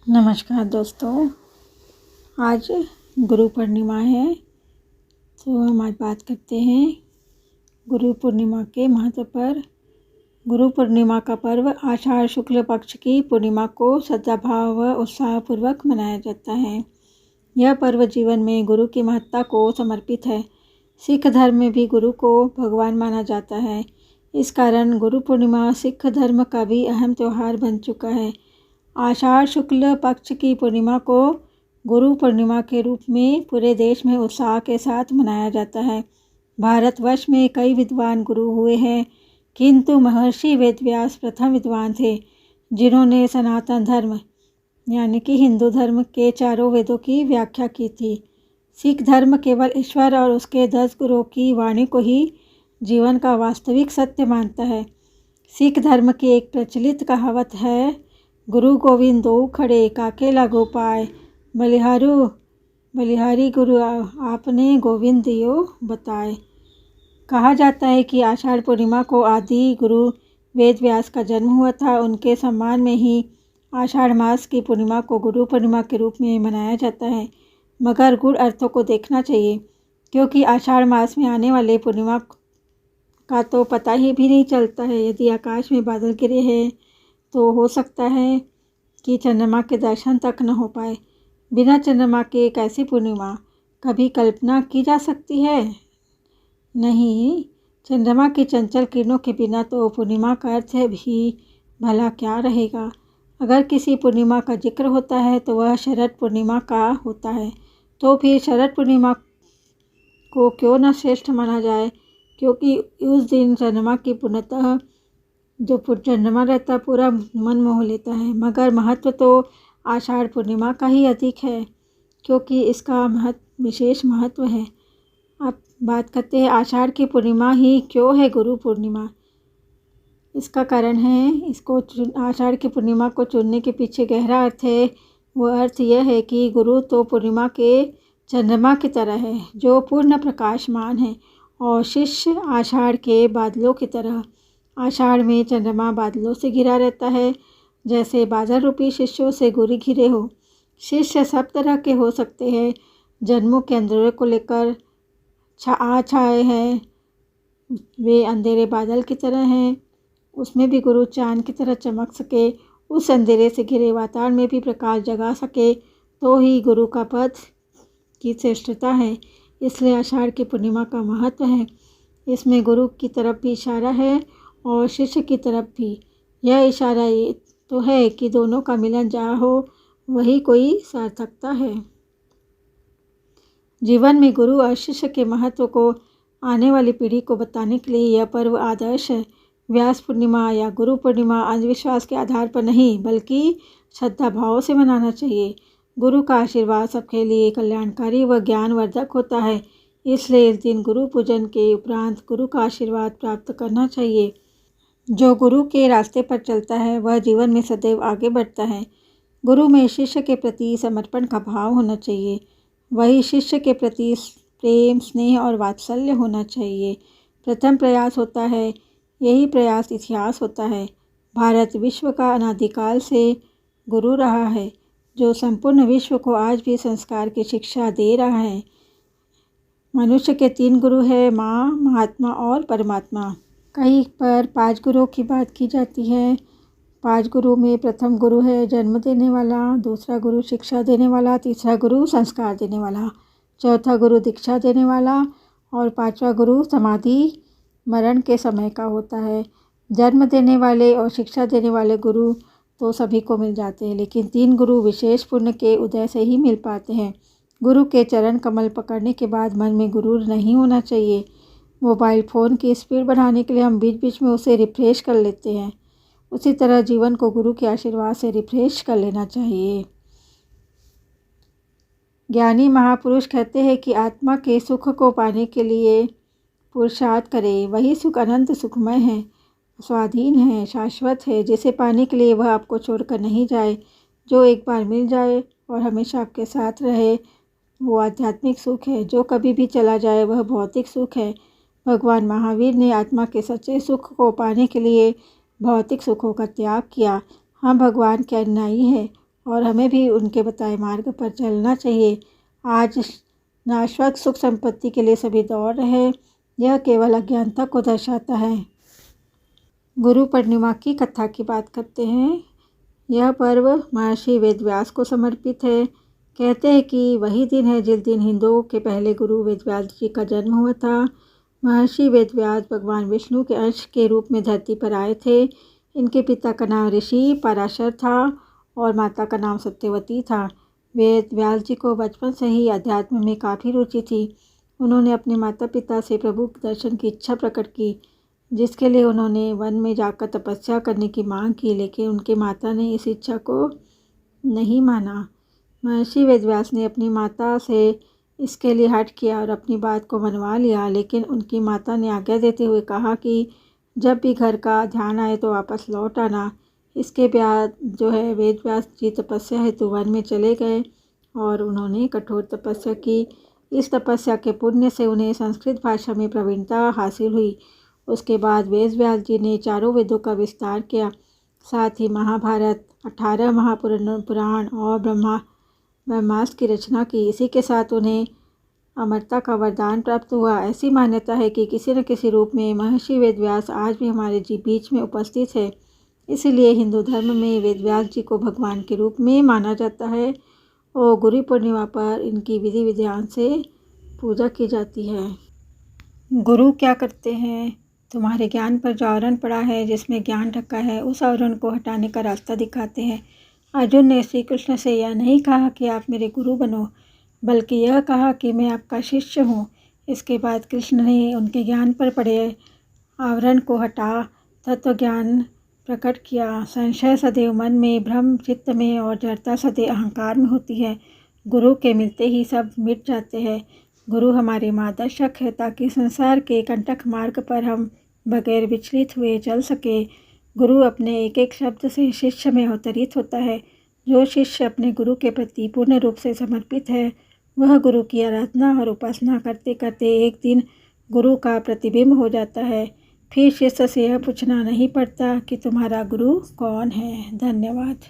नमस्कार दोस्तों, आज गुरु पूर्णिमा है। तो हम आज बात करते हैं गुरु पूर्णिमा के महत्व पर। गुरु पूर्णिमा का पर्व आषाढ़ शुक्ल पक्ष की पूर्णिमा को श्रद्धाभाव व उत्साहपूर्वक मनाया जाता है। यह पर्व जीवन में गुरु की महत्ता को समर्पित है। सिख धर्म में भी गुरु को भगवान माना जाता है। इस कारण गुरु पूर्णिमा सिख धर्म का भी अहम त्यौहार बन चुका है। आषाढ़ शुक्ल पक्ष की पूर्णिमा को गुरु पूर्णिमा के रूप में पूरे देश में उत्साह के साथ मनाया जाता है। भारतवर्ष में कई विद्वान गुरु हुए हैं, किंतु महर्षि वेदव्यास प्रथम विद्वान थे, जिन्होंने सनातन धर्म यानी कि हिंदू धर्म के चारों वेदों की व्याख्या की थी। सिख धर्म केवल ईश्वर और उसके 10 गुरुओं की वाणी को ही जीवन का वास्तविक सत्य मानता है। सिख धर्म की एक प्रचलित कहावत है, गुरु गोविंद दो खड़े काके लागो पाए, बलिहारी गुरु आपने गोविंद दियो बताए। कहा जाता है कि आषाढ़ पूर्णिमा को आदि गुरु वेद व्यास का जन्म हुआ था। उनके सम्मान में ही आषाढ़ मास की पूर्णिमा को गुरु पूर्णिमा के रूप में मनाया जाता है। मगर गूढ़ अर्थों को देखना चाहिए, क्योंकि आषाढ़ मास में आने वाले पूर्णिमा का तो पता ही भी नहीं चलता है। यदि आकाश में बादल गिरे हैं तो हो सकता है कि चंद्रमा के दर्शन तक न हो पाए। बिना चंद्रमा के एक ऐसी पूर्णिमा कभी कल्पना की जा सकती है? नहीं। चंद्रमा की चंचल किरणों के बिना तो पूर्णिमा का अर्थ भी भला क्या रहेगा। अगर किसी पूर्णिमा का जिक्र होता है तो वह शरद पूर्णिमा का होता है। तो फिर शरद पूर्णिमा को क्यों न श्रेष्ठ माना जाए, क्योंकि उस दिन चंद्रमा की पूर्णतः जो चंद्रमा रहता पूरा मन मोह लेता है। मगर महत्व तो आषाढ़ पूर्णिमा का ही अधिक है, क्योंकि इसका विशेष महत्व है। अब बात करते हैं आषाढ़ की पूर्णिमा ही क्यों है गुरु पूर्णिमा। इसका कारण है, आषाढ़ की पूर्णिमा को चुनने के पीछे गहरा अर्थ है। वह अर्थ यह है कि गुरु तो पूर्णिमा के चंद्रमा की तरह है, जो पूर्ण प्रकाशमान है, और शिष्य आषाढ़ के बादलों की तरह। आषाढ़ में चंद्रमा बादलों से घिरा रहता है, जैसे बादल रूपी शिष्यों से गुरु घिरे हो। शिष्य सब तरह के हो सकते हैं। जन्मों के अंधेरे को लेकर छाए हैं, वे अंधेरे बादल की तरह हैं। उसमें भी गुरु चांद की तरह चमक सके, उस अंधेरे से घिरे वातावरण में भी प्रकाश जगा सके, तो ही गुरु का पद की श्रेष्ठता है। इसलिए आषाढ़ की पूर्णिमा का महत्व है। इसमें गुरु की तरफ भी इशारा है और शिष्य की तरफ भी। यह इशारा ये तो है कि दोनों का मिलन जहाँ हो वही कोई सार्थकता है। जीवन में गुरु और शिष्य के महत्व को आने वाली पीढ़ी को बताने के लिए यह पर्व आदर्श है। व्यास पूर्णिमा या गुरु पूर्णिमा अंधविश्वास के आधार पर नहीं, बल्कि श्रद्धा भाव से मनाना चाहिए। गुरु का आशीर्वाद सबके लिए कल्याणकारी व ज्ञानवर्धक होता है। इसलिए इस दिन गुरु पूजन के उपरांत गुरु का आशीर्वाद प्राप्त करना चाहिए। जो गुरु के रास्ते पर चलता है वह जीवन में सदैव आगे बढ़ता है। गुरु में शिष्य के प्रति समर्पण का भाव होना चाहिए, वही शिष्य के प्रति प्रेम, स्नेह और वात्सल्य होना चाहिए। प्रथम प्रयास होता है, यही प्रयास इतिहास होता है। भारत विश्व का अनादिकाल से गुरु रहा है, जो संपूर्ण विश्व को आज भी संस्कार की शिक्षा दे रहा है। मनुष्य के 3 गुरु हैं, माँ, महात्मा और परमात्मा। कहीं पर 5 गुरुओं की बात की जाती है। 5 गुरु में प्रथम गुरु है जन्म देने वाला, दूसरा गुरु शिक्षा देने वाला, तीसरा गुरु संस्कार देने वाला, चौथा गुरु दीक्षा देने वाला और 5वां गुरु समाधि मरण के समय का होता है। जन्म देने वाले और शिक्षा देने वाले गुरु तो सभी को मिल जाते हैं, लेकिन 3 गुरु विशेष पुण्य के उदय से ही मिल पाते हैं। गुरु के चरण कमल पकड़ने के बाद मन में गुरूर नहीं होना चाहिए। मोबाइल फ़ोन की स्पीड बढ़ाने के लिए हम बीच बीच में उसे रिफ्रेश कर लेते हैं। उसी तरह जीवन को गुरु के आशीर्वाद से रिफ्रेश कर लेना चाहिए। ज्ञानी महापुरुष कहते हैं कि आत्मा के सुख को पाने के लिए पुरुषार्थ करें। वही सुख अनंत सुखमय है, स्वाधीन है, शाश्वत है, जिसे पाने के लिए वह आपको छोड़कर नहीं जाए। जो एक बार मिल जाए और हमेशा आपके साथ रहे, वो आध्यात्मिक सुख है। जो कभी भी चला जाए वह भौतिक सुख है। भगवान महावीर ने आत्मा के सच्चे सुख को पाने के लिए भौतिक सुखों का त्याग किया। हम भगवान के अनुयायी हैं और हमें भी उनके बताए मार्ग पर चलना चाहिए। आज शाश्वत सुख संपत्ति के लिए सभी दौड़ रहे, यह केवल अज्ञानता को दर्शाता है। गुरु पूर्णिमा की कथा की बात करते हैं। यह पर्व महर्षि वेदव्यास को समर्पित है। कहते हैं कि वही दिन है जिस दिन हिंदुओं के पहले गुरु वेदव्यास जी का जन्म हुआ था। महर्षि वेदव्यास भगवान विष्णु के अंश के रूप में धरती पर आए थे। इनके पिता का नाम ऋषि पराशर था और माता का नाम सत्यवती था। वेदव्यास जी को बचपन से ही अध्यात्म में काफ़ी रुचि थी। उन्होंने अपने माता पिता से प्रभु के दर्शन की इच्छा प्रकट की, जिसके लिए उन्होंने वन में जाकर तपस्या करने की मांग की, लेकिन उनकी माता ने इस इच्छा को नहीं माना। महर्षि वेदव्यास ने अपनी माता से इसके लिए हठ किया और अपनी बात को मनवा लिया, लेकिन उनकी माता ने आज्ञा देते हुए कहा कि जब भी घर का ध्यान आए तो वापस लौट आना। इसके बाद जो है वेदव्यास जी तपस्या हेतु वन में चले गए और उन्होंने कठोर तपस्या की। इस तपस्या के पुण्य से उन्हें संस्कृत भाषा में प्रवीणता हासिल हुई। उसके बाद वेदव्यास जी ने चारों वेदों का विस्तार किया, साथ ही महाभारत, 18 महापुराण और ब्रह्मास्त्र की रचना की। इसी के साथ उन्हें अमरता का वरदान प्राप्त हुआ। ऐसी मान्यता है कि किसी न किसी रूप में महर्षि वेदव्यास आज भी हमारे बीच में उपस्थित है। इसीलिए हिंदू धर्म में वेदव्यास जी को भगवान के रूप में माना जाता है और गुरु पूर्णिमा पर इनकी विधि विधान से पूजा की जाती है। गुरु क्या करते हैं? तुम्हारे ज्ञान पर जो आवरण पड़ा है, जिसमें ज्ञान ढका है, उस आवरण को हटाने का रास्ता दिखाते हैं। अर्जुन ने श्री कृष्ण से यह नहीं कहा कि आप मेरे गुरु बनो, बल्कि यह कहा कि मैं आपका शिष्य हूँ। इसके बाद कृष्ण ने उनके ज्ञान पर पड़े आवरण को हटा तत्व ज्ञान प्रकट किया। संशय सदैव मन में, भ्रम चित्त में और जड़ता सदैव अहंकार में होती है। गुरु के मिलते ही सब मिट जाते हैं। गुरु हमारे मार्गदर्शक है ताकि संसार के कंटक मार्ग पर हम बगैर विचलित हुए चल सके। गुरु अपने एक एक शब्द से शिष्य में अवतरित होता है। जो शिष्य अपने गुरु के प्रति पूर्ण रूप से समर्पित है, वह गुरु की आराधना और उपासना करते करते एक दिन गुरु का प्रतिबिंब हो जाता है। फिर शिष्य से यह पूछना नहीं पड़ता कि तुम्हारा गुरु कौन है। धन्यवाद।